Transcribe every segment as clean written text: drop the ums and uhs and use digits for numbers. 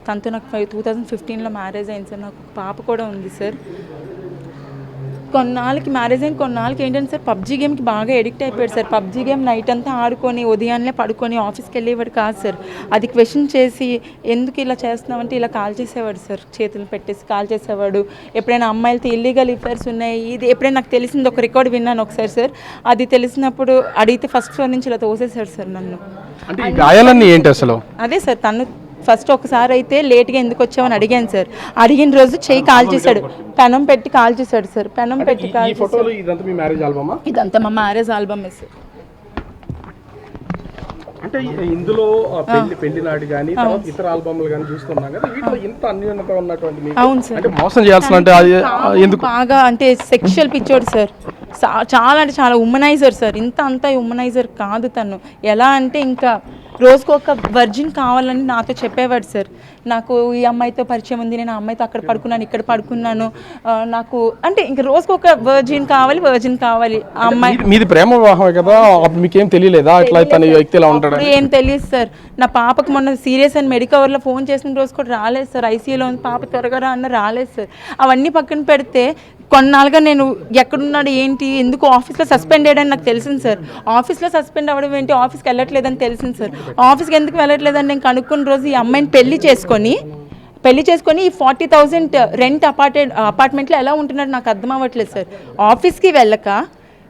తనతో నాకు 2015లో మ్యారేజ్ అయింది సార్. నాకు పాప కూడా ఉంది సార్. కొన్నాళ్ళకి మ్యారేజ్ అయిన కొన్నాళ్ళకి ఏంటంటే సార్ పబ్జీ గేమ్కి బాగా ఎడిక్ట్ అయిపోయాడు సార్. పబ్జీ గేమ్ నైట్ అంతా ఆడుకొని ఉదయాన్నే పడుకొని ఆఫీస్కి వెళ్ళేవాడు కాదు సార్. అది క్వశ్చన్ చేసి ఎందుకు ఇలా చేస్తున్నామంటే ఇలా కాల్ చేసేవాడు సార్. చేతులు పెట్టేసి కాల్ చేసేవాడు. ఎప్పుడైనా అమ్మాయిలతో ఇల్లీగల్ అఫైర్స్ ఉన్నాయి ఇది ఎప్పుడైనా నాకు తెలిసింది ఒక రికార్డ్ విన్నాను ఒకసారి సార్. అది తెలిసినప్పుడు అడిగితే ఫస్ట్ ఫ్లోర్ నుంచి ఇలా తోసేశాడు సార్ నన్ను. అంటే ఈ గాయాలన్నీ ఏంటి అసలు? అదే సార్ తను ఫస్ట్ ఒకసారి అయితే లేట్గా ఎందుకు వచ్చామని అడిగాను సార్. అడిగిన రోజు చెయ్యి కాల్ చేశాడు, పెనం పెట్టి కాల్ చేశాడు సార్. పెనం పెట్టి కాల్ చేశాడు. ఇదంతా మా మ్యారేజ్ ఆల్బమ్ సార్. అంటే ఇందులో పెళ్లి నాటి కానీ ఇతర ఆల్బమ్లు కానీ చూస్తున్నాం కదా, వీటిలో ఇంత అన్యోన్యత ఉన్నటువంటి అవును సార్. అంటే మోసం చేయాల్సిన అంటే ఎందుకు బాగా అంటే సెక్షువల్ పిచ్చోడు సార్. చాలా అంటే చాలా ఉమనైజర్ సార్. ఇంత అంతా ఉమనైజర్ కాదు తను. ఎలా అంటే ఇంకా రోజుకు ఒక వర్జిన్ కావాలని నాతో చెప్పేవాడు సార్. నాకు ఈ అమ్మాయితో పరిచయం ఉంది, నేను ఆ అమ్మాయితో అక్కడ పడుకున్నాను ఇక్కడ పడుకున్నాను, నాకు అంటే ఇంకా రోజుకు ఒక వర్జిన్ కావాలి. ఆ అమ్మాయి మీది ప్రేమ వివాహమే కదా, మీకేం తెలియలేదా ఇట్లా తన వ్యక్తి ఇలా ఉంటాడు? ఏం తెలియదు సార్. నా పాపకు మొన్న సీరియస్ అని మెడికవర్లో ఫోన్ చేసిన రోజు కూడా రాలేదు సార్. ఐసీయూలో ఉంది పాప, త్వరగా రా అన్న రాలేదు సార్. అవన్నీ పక్కన పెడితే కొన్నాళ్ళుగా నేను ఎక్కడున్నాడు ఏంటి ఎందుకు ఆఫీస్లో సస్పెండ్ అయ్యాడని నాకు తెలిసింది సార్. ఆఫీస్లో సస్పెండ్ అవ్వడం ఏంటి, ఆఫీస్కి వెళ్ళట్లేదని తెలిసింది సార్. ఆఫీస్కి ఎందుకు వెళ్ళట్లేదని నేను కనుక్కున్న రోజు ఈ అమ్మాయిని పెళ్లి చేసుకొని ఈ 40,000 రెంట్ అపార్ట్మెంట్లో ఎలా ఉంటున్నాడు నాకు అర్థం అవ్వట్లేదు సార్. ఆఫీస్కి వెళ్ళక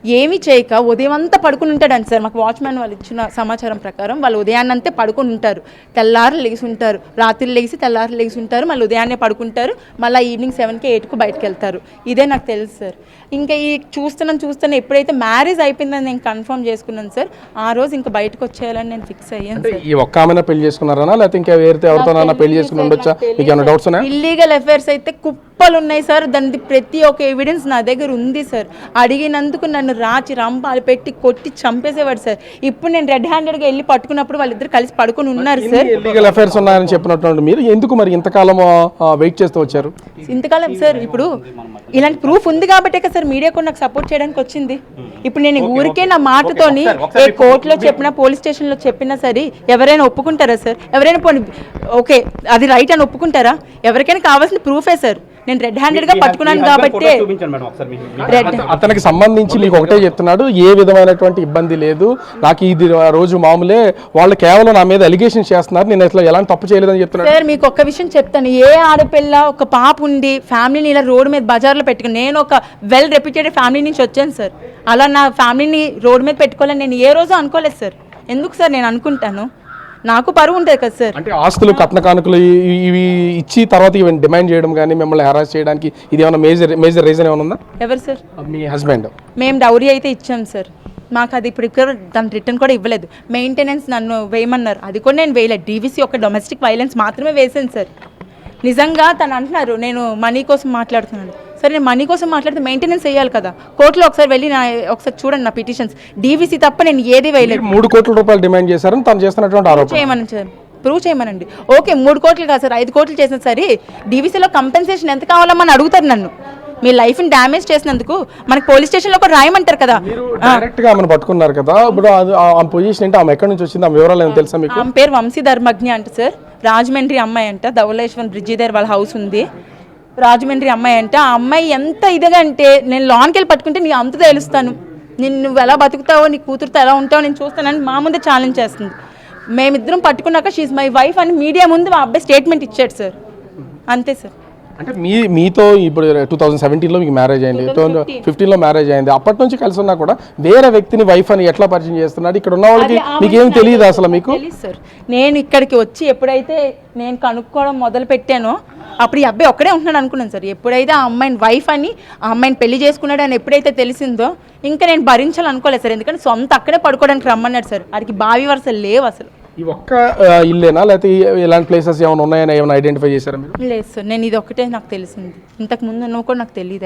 ఏమీ చేయక ఉదయం అంతా పడుకుని ఉంటాడండి సార్. మాకు వాచ్మెన్ వాళ్ళు ఇచ్చిన సమాచారం ప్రకారం వాళ్ళు ఉదయాన్నంతే పడుకుని ఉంటారు, తెల్లారు లెగిసి ఉంటారు, రాత్రి లెగిసి తెల్లారు లెగిసి ఉంటారు, మళ్ళీ ఉదయాన్నే పడుకుంటారు, మళ్ళీ ఈవినింగ్ 7కి 8కు బయటకు వెళ్తారు. ఇదే నాకు తెలుసు సార్. ఇంకా ఈ చూస్తున్నాను ఎప్పుడైతే మ్యారేజ్ అయిపోయిందని నేను కన్ఫర్మ్ చేసుకున్నాను సార్, ఆ రోజు ఇంకా బయటకు వచ్చేయాలని నేను ఫిక్స్ అయ్యాను. ఈ ఒక్క ఆమెనా పెళ్లి చేసుకున్నారా లేకపోతే ఇంకా వేరే ఎవరితోనైనా పెళ్లి చేసుకుని ఉండొచ్చా? మీకు ఏమైనా డౌట్స్ ఉన్నాయా? ఇల్లీగల్ అఫైర్స్ అయితే కుప్పలు ఉన్నాయి సార్. దాని ప్రతి ఒక్క ఎవిడెన్స్ నా దగ్గర ఉంది సార్. అడిగినందుకు నన్ను రాచి రంపాలు పెట్టి కొట్టి చంపేసేవాడు సార్. ఇప్పుడు నేను రెడ్ హ్యాండెడ్గా వెళ్ళి పట్టుకున్నప్పుడు వాళ్ళిద్దరు కలిసి పడుకుని ఉన్నారు సార్. ఇల్లీగల్ అఫైర్స్ ఉన్నాయని చెప్పినట్టు మీరు ఎందుకు మరి ఇంతకాలం వెయిట్ చేస్తూ వచ్చారు? ఇంతకాలం సార్ ఇప్పుడు ఇలాంటి ప్రూఫ్ ఉంది కాబట్టే కదా సార్ మీడియా కూడా నాకు సపోర్ట్ చేయడానికి వచ్చింది. ఇప్పుడు నేను ఊరికే నా మాటతోని ఏ కోర్టులో చెప్పినా పోలీస్ స్టేషన్లో చెప్పినా సరే ఎవరైనా ఒప్పుకుంటారా సార్? ఎవరైనా పోనీ ఓకే అది రైట్ అని ఒప్పుకుంటారా? ఎవరికైనా కావాల్సిన ప్రూఫే సార్. నేను రెడ్ హ్యాండెడ్గా పట్టుకున్నాను కాబట్టి అతనికి సంబంధించి మీకు ఒకటే చెప్తున్నాడు, ఏ విధమైనటువంటి ఇబ్బంది లేదు, నాకు ఇది రోజు మామూలే, వాళ్ళు కేవలం నా మీద అలిగేషన్ చేస్తున్నారు, నేను అట్లా ఎలాంటి తప్పు చేయలేదని చెప్తున్నాడు సార్. మీకు ఒక్క విషయం చెప్తాను, ఏ ఆడపిల్ల ఒక పాప ఉండి ఫ్యామిలీని ఇలా రోడ్డు మీద బజార్లో పెట్టుకుని, నేను ఒక వెల్ రెప్యూటెడ్ ఫ్యామిలీ నుంచి వచ్చాను సార్. అలా నా ఫ్యామిలీని రోడ్డు మీద పెట్టుకోవాలని నేను ఏ రోజు అనుకోలేదు సార్. ఎందుకు సార్ నేను అనుకుంటాను, నాకు పరువు ఉంటుంది కదా సార్. అంటే ఆస్తులు కట్న కానుకలు ఇవి ఇచ్చి తర్వాత ఇవి డిమాండ్ చేయడం కానీ మిమ్మల్ని హెరాస్ చేయడానికి ఇది ఏమైనా మేజర్ రీజన్ ఏమైనా ఉందా? ఎవరు సార్? మీ హస్బెండ్. మేము డౌరీ అయితే ఇచ్చాం సార్. మాకు అది ఇప్పుడు దాని రిటర్న్ కూడా ఇవ్వలేదు. మెయింటెనెన్స్ నన్ను వేయమన్నారు, అది కూడా నేను వేయలేదు. డీవీసీ ఒక డొమెస్టిక్ వైలెన్స్ మాత్రమే వేసాను సార్. నిజంగా తను అంటున్నారు నేను మనీ కోసం మాట్లాడుతున్నాను. సరే నేను మనీ కోసం మాట్లాడితే మెయింటెనెన్స్ వేయాలి కదా. కోర్టులో ఒకసారి వెళ్ళి ఒకసారి చూడండి నా పిటిషన్స్. డీవీసీ తప్ప నేను ఏది వేయలేదు. 3 కోట్ల రూపాయలు డిమాండ్ చేశారని తను చేస్తున్నటువంటి ఆరోపణ చేయమని సార్, ప్రూవ్ చేయమనండి. ఓకే 3 కోట్లు కాదు సార్, 5 కోట్లు చేసిన సరే డీవీసీలో కంపెన్సేషన్ ఎంత కావాలమ్మని అడుగుతారు నన్ను. మీ లైఫ్ని డ్యామేజ్ చేసినందుకు మనకి పోలీస్ స్టేషన్లో కూడా రాయమంటారు కదా. డైరెక్ట్గా ఆమెను పట్టుకున్నారు కదా, ఇప్పుడు ఆ పొజిషన్ ఏంటి, ఆమె ఎక్కడి నుంచి వచ్చింది, ఆమె వివరాలు ఏమైనా తెలుసా మీకు? ఆమె పేరు వంశీ ధర్మజ్ఞ అంట సార్. రాజమండ్రి అమ్మాయి అంట. ధవళేశ్వరం బ్రిడ్జి దగ్గర వాళ్ళ హౌస్ ఉంది. రాజమండ్రి అమ్మాయి అంట. ఆ అమ్మాయి ఎంత ఇదిగా అంటే నేను లాన్కి వెళ్ళి పట్టుకుంటే నీకు అంత తెలుస్తాను, నువ్వు ఎలా బతుకుతావో నీ కూతురుతో ఎలా ఉంటావో నేను చూస్తానని మా ముందే ఛాలెంజ్ చేస్తుంది. మేమిద్దరం పట్టుకున్నాక షీఈ్ మై వైఫ్ అని మీడియా ముందు మా అబ్బాయి స్టేట్మెంట్ ఇచ్చాడు సార్. అంతే సార్. అంటే మీతో ఇప్పుడు 2017లో మీకు మ్యారేజ్ అయింది, 2015లో మ్యారేజ్ అయింది. అప్పటి నుంచి కలిసి ఉన్నా కూడా వేరే వ్యక్తిని వైఫ్ అని ఎట్లా పరిచయం చేస్తున్నాడు? ఇక్కడ ఉన్న వాళ్ళకి మీకు ఏం తెలియదు అసలు? మీకు తెలియదు సార్. నేను ఇక్కడికి వచ్చి ఎప్పుడైతే నేను కనుక్కోవడం మొదలు పెట్టానో అప్పుడు ఈ అబ్బాయి ఒక్కడే ఉంటున్నాడు అనుకున్నాను సార్. ఎప్పుడైతే ఆ అమ్మాయిని వైఫ్ అని ఆ అమ్మాయిని పెళ్లి చేసుకున్నాడు అని ఎప్పుడైతే తెలిసిందో ఇంకా నేను భరించాలనుకోలేదు సార్. ఎందుకంటే సొంత అక్కడే పడుకోవడానికి రమ్మన్నాడు సార్. వాడికి బావి వరుసలు లేవు అసలు. ఈ ఒక్క ఇల్లేనా లేకపోతే ఇలాంటి ప్లేసెస్ ఏమైనా ఉన్నాయని ఏమైనా ఐడెంటిఫై చేశారా మీరు? లేదు సార్, నేను ఇది ఒక్కటే నాకు తెలిసింది. ఇంతకు ముందు నువ్వు కూడా నాకు తెలియదు.